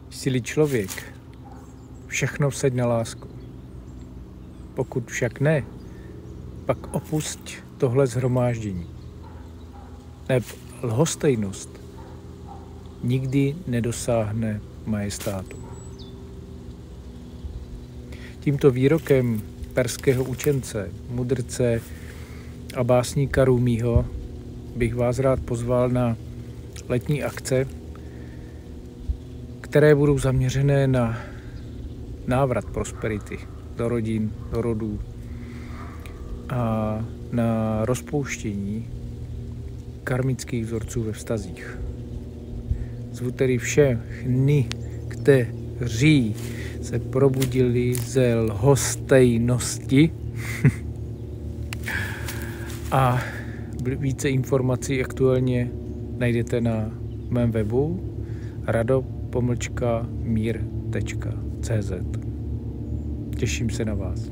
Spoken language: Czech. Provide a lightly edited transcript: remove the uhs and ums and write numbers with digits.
Jsi-li člověk, všechno vsaď na lásku. Pokud však ne, pak opusť tohle shromáždění. Neb lhostejnost nikdy nedosáhne majestátu. Tímto výrokem perského učence, mudrce a básníka Rúmího bych vás rád pozval na letní akce, které budou zaměřené na návrat prosperity do rodin, do rodů a na rozpouštění karmických vzorců ve vztazích. Zvu tedy všechny, kteří se probudili ze lhostejnosti a více informací aktuálně najdete na mém webu rado-mír.cz. Těším se na vás.